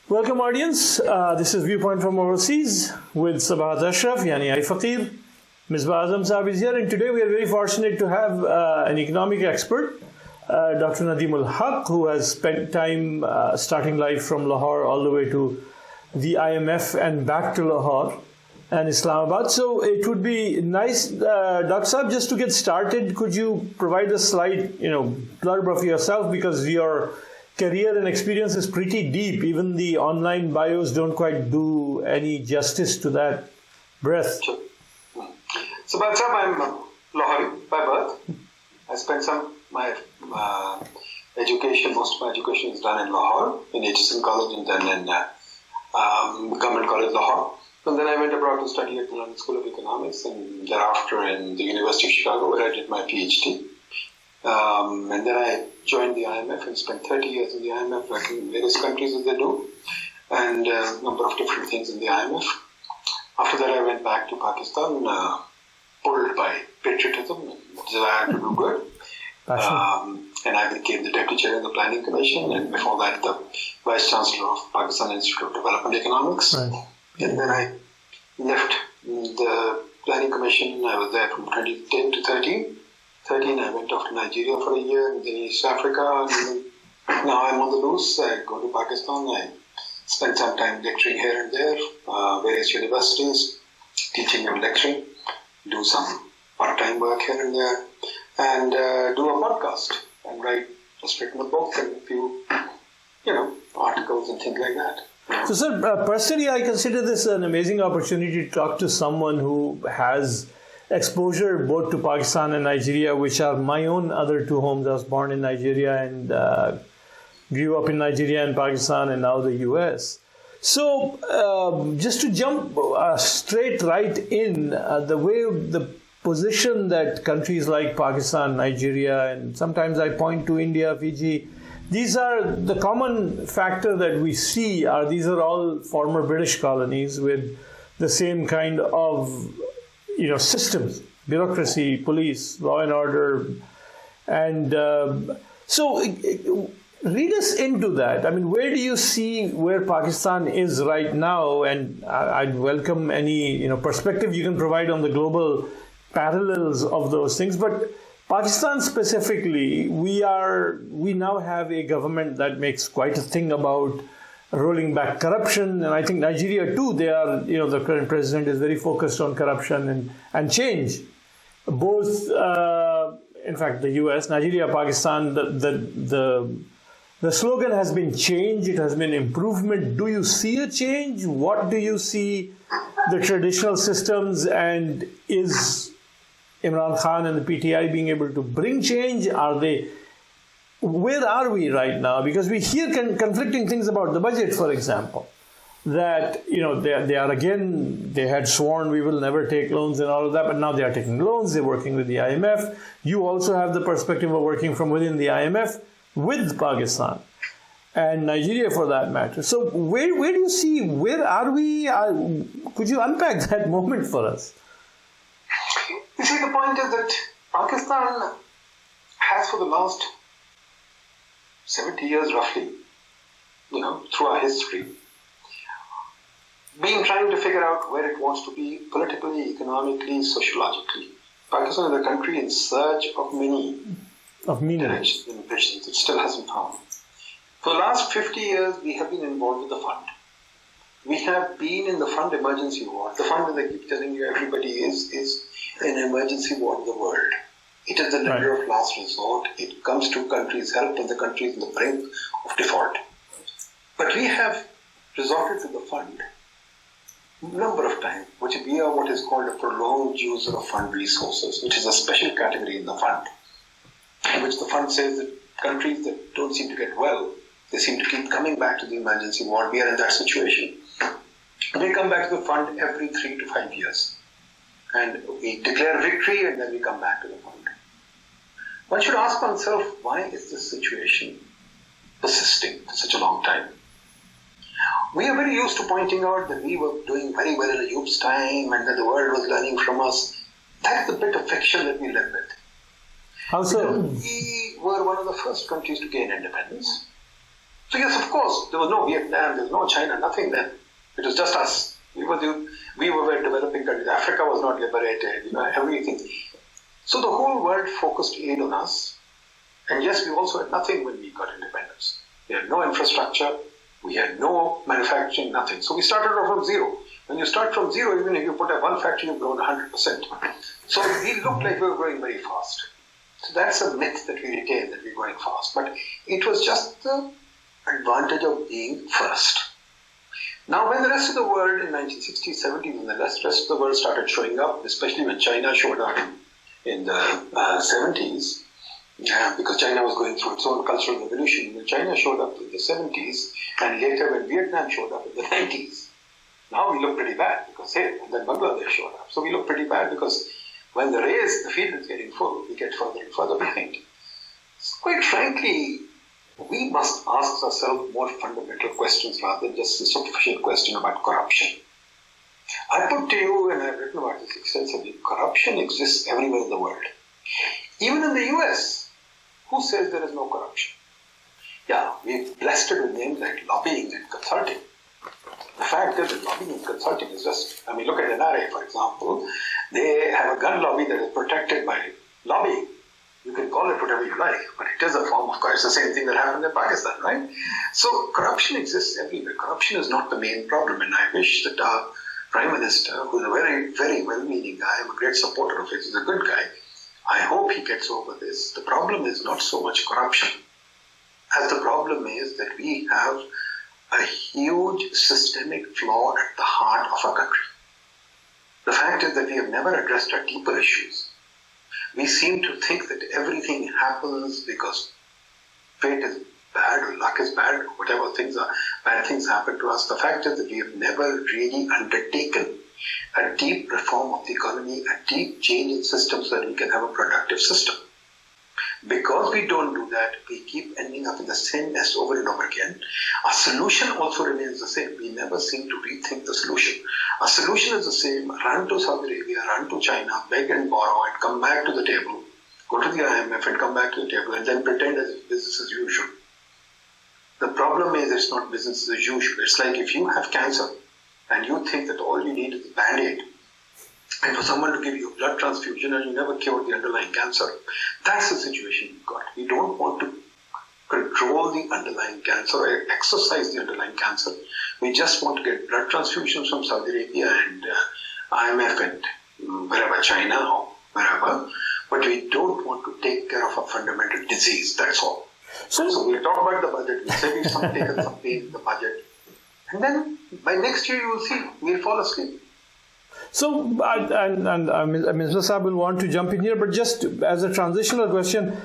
Welcome, audience. This is Viewpoint from Overseas with Sabahat Ashraf, yani iFaqeer. Misbah Azam Sahab is here, and today we are very fortunate to have an economic expert, Dr. Nadeemul Haque, who has spent time starting life from Lahore all the way to the IMF and back to Lahore and Islamabad. So it would be nice, Dr. Sahab, just to get started, could you provide a slight, blurb of yourself, because your career and experience is pretty deep. Even the online bios don't quite do any justice to that breadth. Sure. So, by the time I'm Lahori by birth, I spent my education, most of my education is done in Lahore, in HSN College and then in Government College Lahore. And then I went abroad to study at the London School of Economics and thereafter in the University of Chicago, where I did my Ph.D. And then I joined the IMF and spent 30 years in the IMF, working in various countries as they do, and a number of different things in the IMF. After that, I went back to Pakistan, pulled by patriotism and desire to do good. And I became the Deputy Chair of the Planning Commission, and before that, the Vice-Chancellor of Pakistan Institute of Development Economics. Right. And then I left the Planning Commission. I was there from 2010 to 13. I went off to Nigeria for a year, then East Africa, and then now I'm on the loose. I go to Pakistan, I spend some time lecturing here and there, various universities, teaching and lecturing, do some part-time work here and there, and do a podcast, and just written a book and a few, articles and things like that. So, sir, personally, I consider this an amazing opportunity to talk to someone who has exposure both to Pakistan and Nigeria, which are my own other two homes. I was born in Nigeria and grew up in Nigeria and Pakistan and now the US. So just to jump straight right in, the way the position that countries like Pakistan, Nigeria, and sometimes I point to India, Fiji, these are the common factor that we see these are all former British colonies with the same kind of systems, bureaucracy, police, law and order. And so read us into that. I mean, where do you see where Pakistan is right now? And I'd welcome any perspective you can provide on the global parallels of those things. But Pakistan specifically, we now have a government that makes quite a thing about rolling back corruption, and I think Nigeria too, they are, the current president is very focused on corruption and change. Both, in fact, the US, Nigeria, Pakistan, the slogan has been change, it has been improvement. Do you see a change? What do you see the traditional systems, and is Imran Khan and the PTI being able to bring change? Where are we right now? Because we hear conflicting things about the budget, for example, that, they had sworn we will never take loans and all of that, but now they are taking loans, they're working with the IMF. You also have the perspective of working from within the IMF with Pakistan and Nigeria for that matter. So where do you see, where are we? Could you unpack that moment for us? You see, the point is that Pakistan has for the last 70 years roughly, through our history, been trying to figure out where it wants to be politically, economically, sociologically. Pakistan is a country in search of many directions and visions it still hasn't found. For the last 50 years, we have been involved with the fund. We have been in the fund emergency ward. The fund, as I keep telling you, everybody is an emergency ward in the world. It is the lender of last resort. It comes to countries' help when the country is on the brink of default. But we have resorted to the fund a number of times, which we are what is called a prolonged user of fund resources, which is a special category in the fund, in which the fund says that countries that don't seem to get well, they seem to keep coming back to the emergency ward. We are in that situation. We come back to the fund every 3 to 5 years. And we declare victory and then we come back to the fund. One should ask oneself, why is this situation persisting for such a long time? We are very used to pointing out that we were doing very well in Ayub's time and that the world was learning from us. That's the bit of fiction that we live with. How so? We were one of the first countries to gain independence. So yes, of course, there was no Vietnam, there was no China, nothing then. It was just us. We were developing countries. Africa was not liberated, everything. So the whole world focused aid on us. And yes, we also had nothing when we got independence. We had no infrastructure, we had no manufacturing, nothing. So we started off from zero. When you start from zero, even if you put up one factory, you've grown 100%. So we looked like we were growing very fast. So that's a myth that we retain, that we're growing fast. But it was just the advantage of being first. Now, when the rest of the world in 1960s, 70s, when the rest of the world started showing up, especially when China showed up in the 70s, because China was going through its own cultural revolution, when China showed up in the 70s, and later when Vietnam showed up in the 90s, now we look pretty bad because, hey, and then Bangladesh showed up. So we look pretty bad because when the field is getting full, we get further and further behind. So quite frankly, we must ask ourselves more fundamental questions rather than just a superficial question about corruption. I put to you, and I've written about this extensively, corruption exists everywhere in the world. Even in the US, who says there is no corruption? Yeah, we've blessed it with names like lobbying and consulting. The fact is that lobbying and consulting is just, look at NRA, for example. They have a gun lobby that is protected by lobbying. You can call it whatever you like, but it is a form of, it's the same thing that happened in Pakistan, right? So corruption exists everywhere. Corruption is not the main problem, and I wish that our Prime Minister, who's a very, very well-meaning guy, I'm a great supporter of his, he's a good guy, I hope he gets over this. The problem is not so much corruption, as the problem is that we have a huge systemic flaw at the heart of our country. The fact is that we have never addressed our deeper issues. We seem to think that everything happens because fate is bad or luck is bad, or whatever bad things happen to us. The fact is that we have never really undertaken a deep reform of the economy, a deep change in systems so that we can have a productive system. Because we don't do that, we keep ending up in the same mess over and over again. Our solution also remains the same. We never seem to rethink the solution. Our solution is the same. Run to Saudi Arabia, run to China, beg and borrow and come back to the table. Go to the IMF and come back to the table and then pretend as if business as usual. The problem is it's not business as usual. It's like if you have cancer and you think that all you need is a Band-Aid, and for someone to give you a blood transfusion and you never cure the underlying cancer. That's the situation we've got. We don't want to control the underlying cancer or exercise the underlying cancer. We just want to get blood transfusions from Saudi Arabia and IMF and wherever, China or wherever, but we don't want to take care of a fundamental disease, that's all. So we'll talk about the budget, we'll say we've taken some pain in the budget, and then by next year you will see, we'll fall asleep. So, Misbah Sahib will want to jump in here, but just as a transitional question,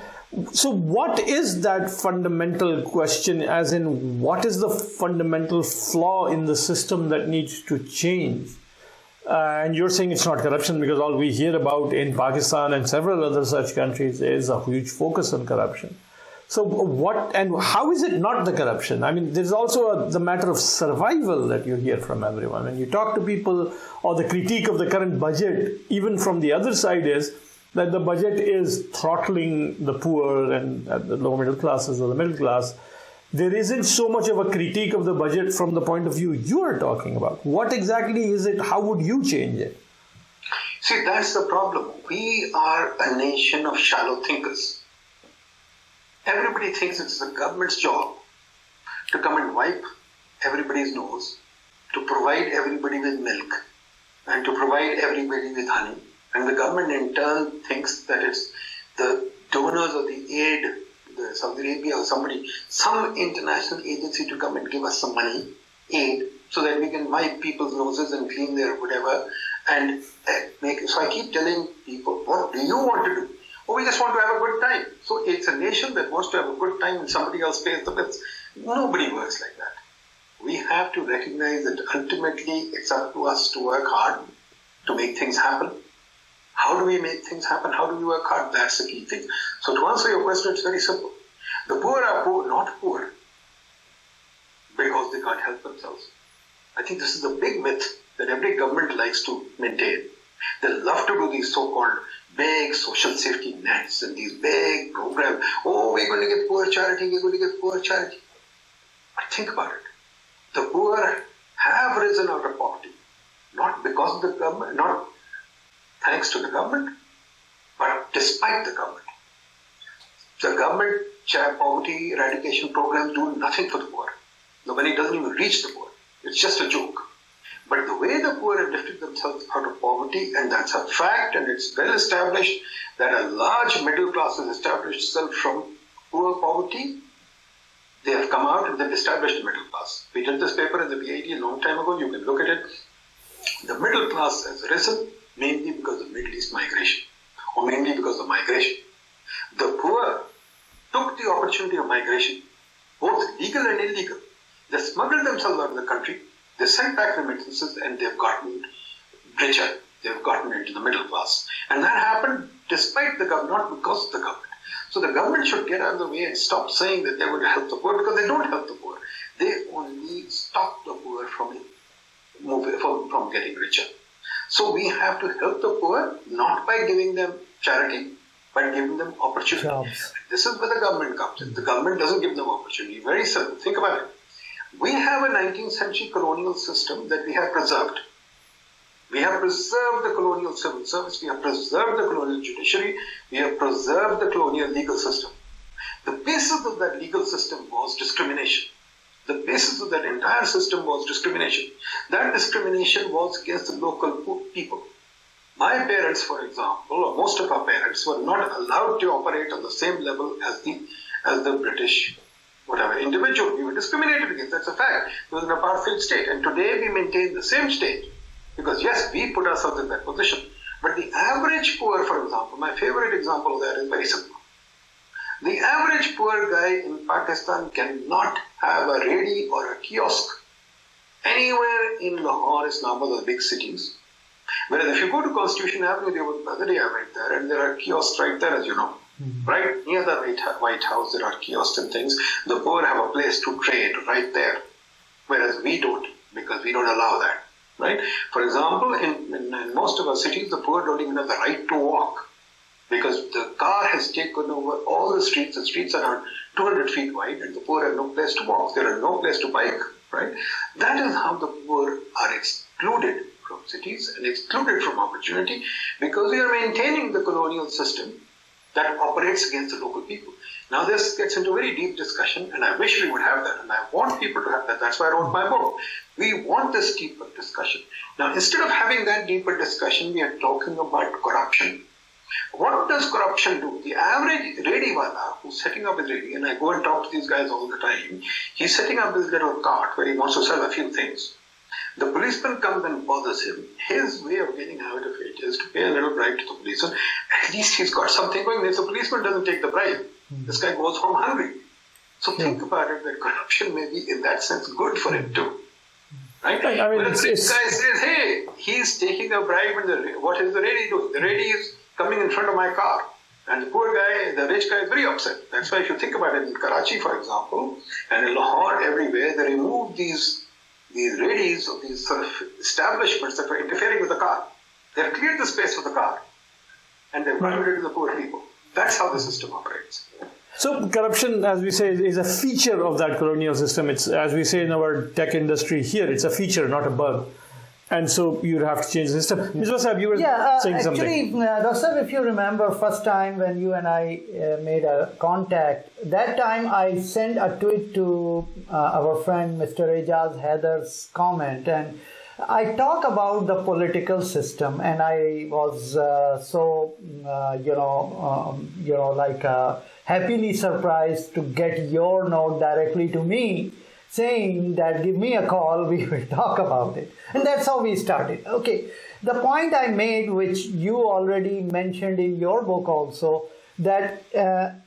so what is that fundamental question, as in what is the fundamental flaw in the system that needs to change? And you're saying it's not corruption, because all we hear about in Pakistan and several other such countries is a huge focus on corruption. So what and how is it not the corruption? There's also the matter of survival that you hear from everyone. When you talk to people, or the critique of the current budget, even from the other side, is that the budget is throttling the poor and the lower middle classes or the middle class. There isn't so much of a critique of the budget from the point of view you are talking about. What exactly is it? How would you change it? See, that's the problem. We are a nation of shallow thinkers. Everybody thinks it's the government's job to come and wipe everybody's nose, to provide everybody with milk, and to provide everybody with honey. And the government in turn thinks that it's the donors of the aid, the Saudi Arabia or some international agency to come and give us some money, aid, so that we can wipe people's noses and clean their whatever. And so I keep telling people, what do you want to do? Oh, we just want to have a good time. So it's a nation that wants to have a good time and somebody else pays the bills. Nobody works like that. We have to recognize that ultimately it's up to us to work hard to make things happen. How do we make things happen? How do we work hard? That's the key thing. So to answer your question, it's very simple. The poor are poor, not poor because they can't help themselves. I think this is a big myth that every government likes to maintain. They love to do these so-called big social safety nets and these big programs. Oh, we're going to get poor charity, we're going to get poor charity. But think about it. The poor have risen out of poverty, not because of the government, not thanks to the government, but despite the government. The government poverty eradication programs do nothing for the poor. The money doesn't even reach the poor. It's just a joke. But the way the poor have lifted themselves out of poverty, and that's a fact, and it's well established that a large middle class has established itself from poor poverty. They have come out and they've established a middle class. We did this paper in the Ph.D. a long time ago. You can look at it. The middle class has risen mainly because of Middle East migration, or mainly because of migration. The poor took the opportunity of migration, both legal and illegal. They smuggled themselves out of the country, they sent back remittances, and they've gotten richer. They've gotten into the middle class. And that happened despite the government, not because of the government. So the government should get out of the way and stop saying that they're going to help the poor, because they don't help the poor. They only stop the poor from getting richer. So we have to help the poor, not by giving them charity, but giving them opportunity. Jobs. This is where the government comes in. The government doesn't give them opportunity. Very simple. Think about it. We have a 19th century colonial system that we have preserved. We have preserved the colonial civil service. We have preserved the colonial judiciary. We have preserved the colonial legal system. The basis of that legal system was discrimination. The basis of that entire system was discrimination. That discrimination was against the local people. My parents, for example, or most of our parents, were not allowed to operate on the same level as the British, whatever, individual. We were discriminated against. That's a fact. It was an apartheid state. And today we maintain the same state. Because yes, we put ourselves in that position. But the average poor, for example, my favorite example of that is very simple. The average poor guy in Pakistan cannot have a ready or a kiosk anywhere in Lahore, Islamabad, or big cities. Whereas if you go to Constitution Avenue, the other day I went there, and there are kiosks right there, as you know. Right near the White House, there are kiosks and things. The poor have a place to trade right there. Whereas we don't, because we don't allow that. Right? For example, in most of our cities, the poor don't even have the right to walk, because the car has taken over all the streets. The streets are around 200 feet wide, and the poor have no place to walk. There are no place to bike. Right? That is how the poor are excluded from cities and excluded from opportunity, because we are maintaining the colonial system that operates against the local people. Now this gets into a very deep discussion, and I wish we would have that, and I want people to have that. That's why I wrote my book. We want this deeper discussion. Now, instead of having that deeper discussion, we are talking about corruption. What does corruption do? The average rediwala who's setting up his redi, and I go and talk to these guys all the time, he's setting up this little cart where he wants to sell a few things. The policeman comes and bothers him. His way of getting out of it is to pay a little bribe to the policeman. At least he's got something going. If the policeman doesn't take the bribe, this guy goes home hungry. So think about it, that corruption may be, in that sense, good for him too. Right? I mean, the rich guy says, hey, he's taking a bribe, and what is the ready doing? The ready is coming in front of my car. And the poor guy, the rich guy is very upset. That's why if you think about it, in Karachi, for example, and in Lahore, everywhere, they remove these readies of these sort of establishments that were interfering with the car. They've cleared the space for the car, and they've given it to the poor people. That's how the system operates. So corruption, as we say, is a feature of that colonial system. It's, as we say in our tech industry here, it's a feature, not a bug. And so you'd have to change the system. Misbah Sahib, you were saying something. Actually, Dr. if you remember, first time when you and I made a contact, that time I sent a tweet to our friend Mr. Ejaz Haidar's comment, and I talk about the political system, and I was happily surprised to get your note directly to me, saying that give me a call, we will talk about it. And that's how we started. Okay, the point I made, which you already mentioned in your book also, that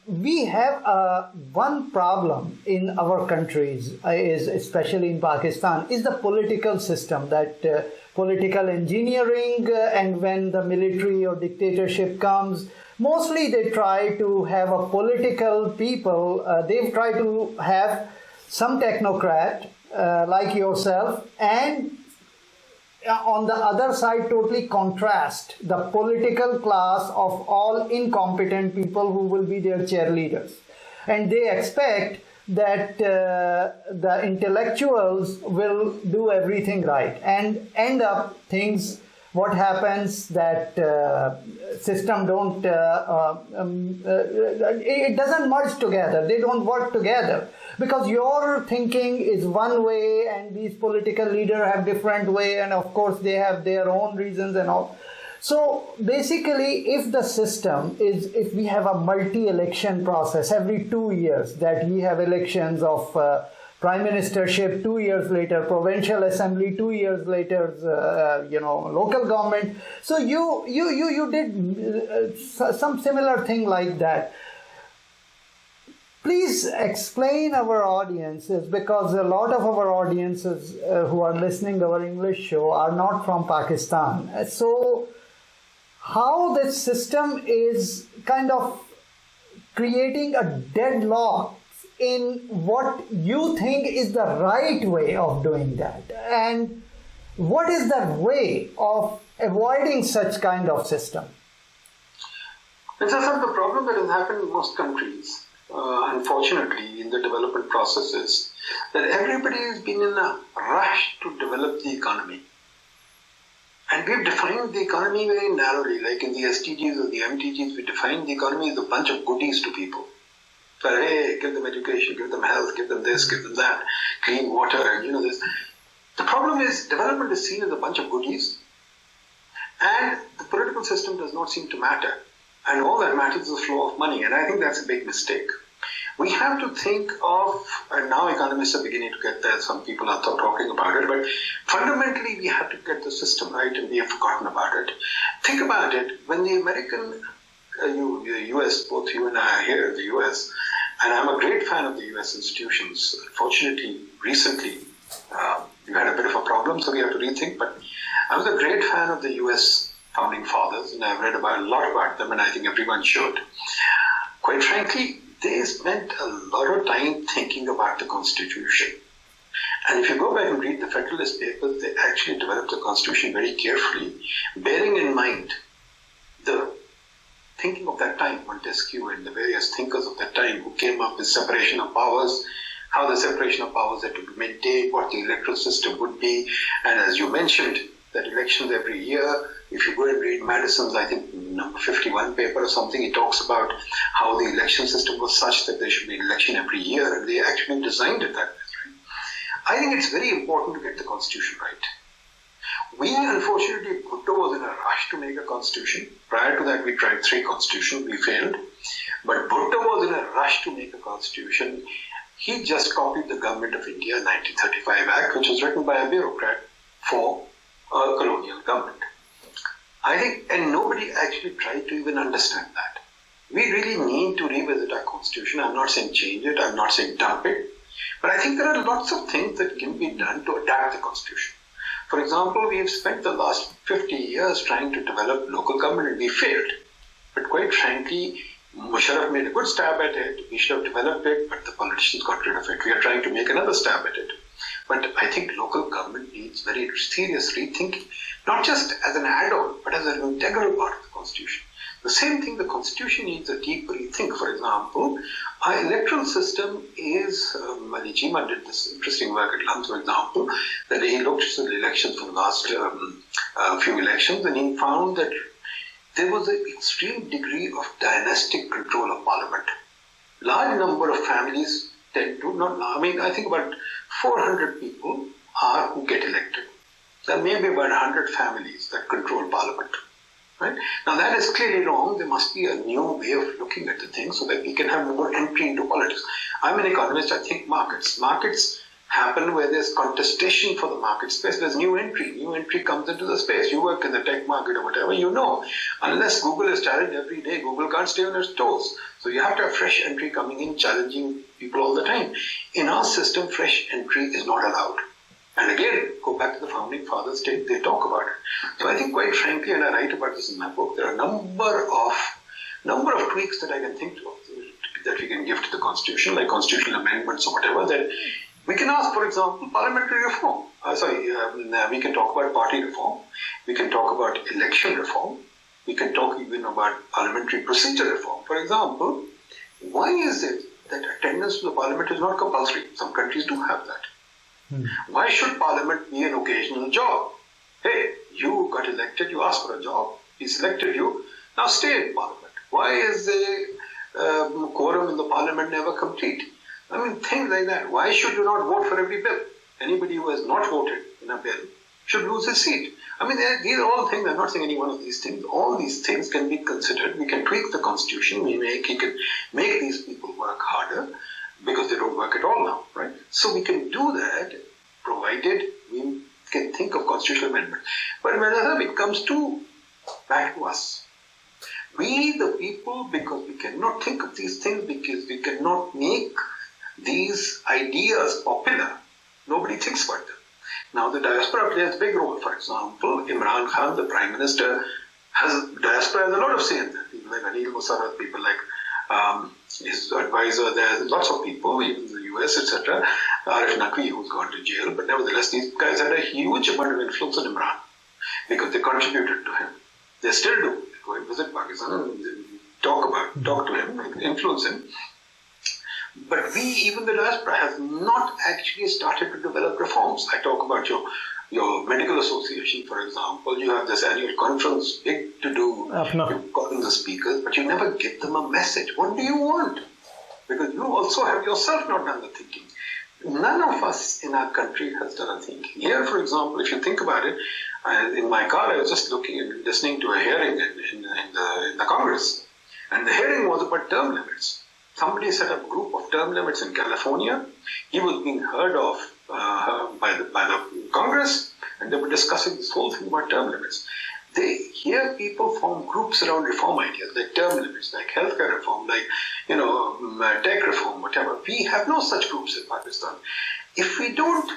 we have one problem in our countries, is especially in Pakistan, is the political system, that political engineering, and when the military or dictatorship comes, mostly they try to have a political people, they try to have some technocrat like yourself, and on the other side totally contrast the political class of all incompetent people who will be their cheerleaders, and they expect that the intellectuals will do everything right, and end up things, what happens that system don't it doesn't merge together, they don't work together, because your thinking is one way and these political leaders have different way, and of course they have their own reasons and all. So basically, if the system is, if we have a multi-election process every 2 years, that we have elections of prime ministership 2 years later, provincial assembly 2 years later, local government. So you did some similar thing like that. Please explain our audiences, because a lot of our audiences who are listening to our English show are not from Pakistan. So how this system is kind of creating a deadlock in what you think is the right way of doing that, and what is the way of avoiding such kind of system? It's the problem that has happened in most countries, unfortunately, in the development processes, that everybody has been in a rush to develop the economy. And we've defined the economy very narrowly, like in the SDGs or the MDGs, we defined the economy as a bunch of goodies to people. So, hey, give them education, give them health, give them this, give them that, clean water, and this. The problem is development is seen as a bunch of goodies, and the political system does not seem to matter. And all that matters is the flow of money, and I think that's a big mistake. We have to think of, and now economists are beginning to get there, some people are talking about it, but fundamentally we have to get the system right, and we have forgotten about it. Think about it, when the American, the US, both you and I are here in the US, and I'm a great fan of the US institutions. Fortunately, recently, we had a bit of a problem, so we have to rethink, but I was a great fan of the US founding fathers, and I've read a lot about them, and I think everyone should. Quite frankly, they spent a lot of time thinking about the Constitution. And if you go back and read the Federalist Papers, they actually developed the Constitution very carefully, bearing in mind the thinking of that time, Montesquieu and the various thinkers of that time who came up with separation of powers, how the separation of powers had to be maintained, what the electoral system would be, and as you mentioned, that elections every year. If you go and read Madison's, I think, number 51 paper or something, he talks about how the election system was such that there should be an election every year, and they actually designed it that way. Right? I think it's very important to get the Constitution right. We, unfortunately, Bhutto was in a rush to make a constitution. Prior to that, we tried 3 constitutions, we failed. But Bhutto was in a rush to make a constitution. He just copied the Government of India 1935 Act, which was written by a bureaucrat for a colonial government. I think, and nobody actually tried to even understand that. We really need to revisit our constitution. I'm not saying change it, I'm not saying dump it, but I think there are lots of things that can be done to adapt the constitution. For example, we have spent the last 50 years trying to develop local government and we failed. But quite frankly, Musharraf made a good stab at it. We should have developed it, but the politicians got rid of it. We are trying to make another stab at it. But I think local government needs very serious rethinking, not just as an add-on, but as an integral part of the Constitution. The same thing, the Constitution needs a deep rethink. For example, our electoral system is, Ali Jima did this interesting work at London, for example, that he looked at the elections from the last few elections, and he found that there was an extreme degree of dynastic control of parliament. Large number of families tend to not, I think about 400 people are who get elected. There may be about 100 families that control parliament. Right? Now that is clearly wrong. There must be a new way of looking at the thing so that we can have more entry into politics. I'm an economist, I think markets. Markets happen where there's contestation for the market space. There's new entry. New entry comes into the space. You work in the tech market or whatever, you know. Unless Google is challenged every day, Google can't stay on its toes. So you have to have fresh entry coming in, challenging people all the time. In our system, fresh entry is not allowed. And again, go back to the founding fathers, they talk about it. So I think, quite frankly, and I write about this in my book, there are a number of tweaks that I can think of that we can give to the Constitution, like constitutional amendments or whatever, that we can ask, for example, parliamentary reform. We can talk about party reform. We can talk about election reform. We can talk even about parliamentary procedure reform. For example, why is it that attendance to the parliament is not compulsory? Some countries do have that. Why should parliament be an occasional job? Hey, you got elected, you asked for a job, he selected you, now stay in parliament. Why is the quorum in the parliament never complete? I mean, things like that. Why should you not vote for every bill? Anybody who has not voted in a bill should lose his seat. I mean, these are all things, I'm not saying any one of these things. All these things can be considered. We can tweak the Constitution. We can make these people work harder because they don't work at all now, right? So we can do that, provided we can think of constitutional amendment. But when it comes back to us, we the people, because we cannot think of these things, because we cannot make these ideas popular, nobody thinks about them. Now the diaspora plays a big role. For example, Imran Khan, the Prime Minister, diaspora has a lot of say in that. People like Anil Musharraf, people like his advisor, there's lots of people, even in the US, etc. Arif Naqvi, who's gone to jail, but nevertheless, these guys had a huge amount of influence on Imran because they contributed to him. They still do. They go and visit Pakistan and talk to him, influence him. But even the diaspora has not actually started to develop reforms. I talk about your medical association, for example. You have this annual conference, big to do, you're calling the speakers, but you never give them a message. What do you want? Because you also have yourself not done the thinking. None of us in our country has done the thinking. Here, for example, if you think about it, in my car I was just listening to a hearing in the Congress. And the hearing was about term limits. Somebody set up a group of term limits in California. He was being heard of by the Congress, and they were discussing this whole thing about term limits. Here people form groups around reform ideas, like term limits, like healthcare reform, like tech reform, whatever. We have no such groups in Pakistan. If we don't,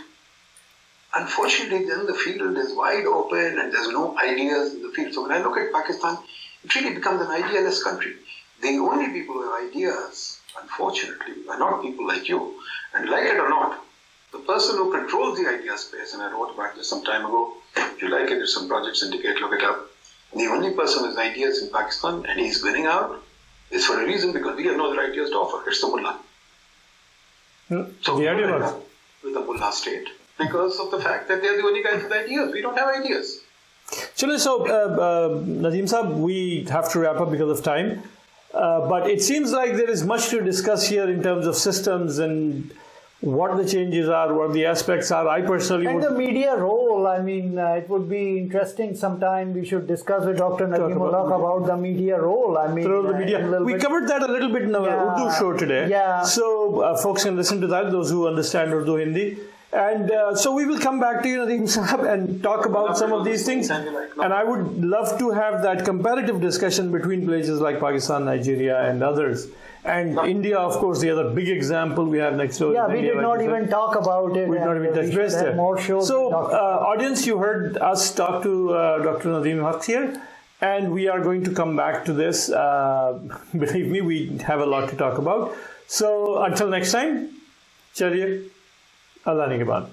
unfortunately, then the field is wide open and there's no ideas in the field. So when I look at Pakistan, it really becomes an idealist country. The only people who have ideas, unfortunately, are not people like you. And like it or not, the person who controls the idea space, and I wrote about this some time ago, if you like it, there's some projects indicate, look it up. The only person with ideas in Pakistan, and he's winning out, is for a reason, because we have no other ideas to offer. It's the mullah. So we end up with the mullah state because of the fact that they're the only guys with ideas. We don't have ideas. So Nadeem Saab, we have to wrap up because of time. But it seems like there is much to discuss here in terms of systems and what the changes are, what the aspects are. I personally the media role. I mean, it would be interesting sometime we should discuss with Dr. Nadeemul Haque about the media role. I mean, the media. We covered that a little bit in our Urdu show today. Yeah. So folks can listen to that, those who understand Urdu, Hindi. And so we will come back to you, Nadeem Saab, and talk about some of these things. And I would love to have that comparative discussion between places like Pakistan, Nigeria, and others. And India, of course, the other big example we have next door. Yeah, we did not even talk about it. We did not even touch base there. More shows. So, audience, you heard us talk to Dr. Nadeemul Haque here. And we are going to come back to this. Believe me, we have a lot to talk about. So, until next time, chaliye. Allah Nigehban.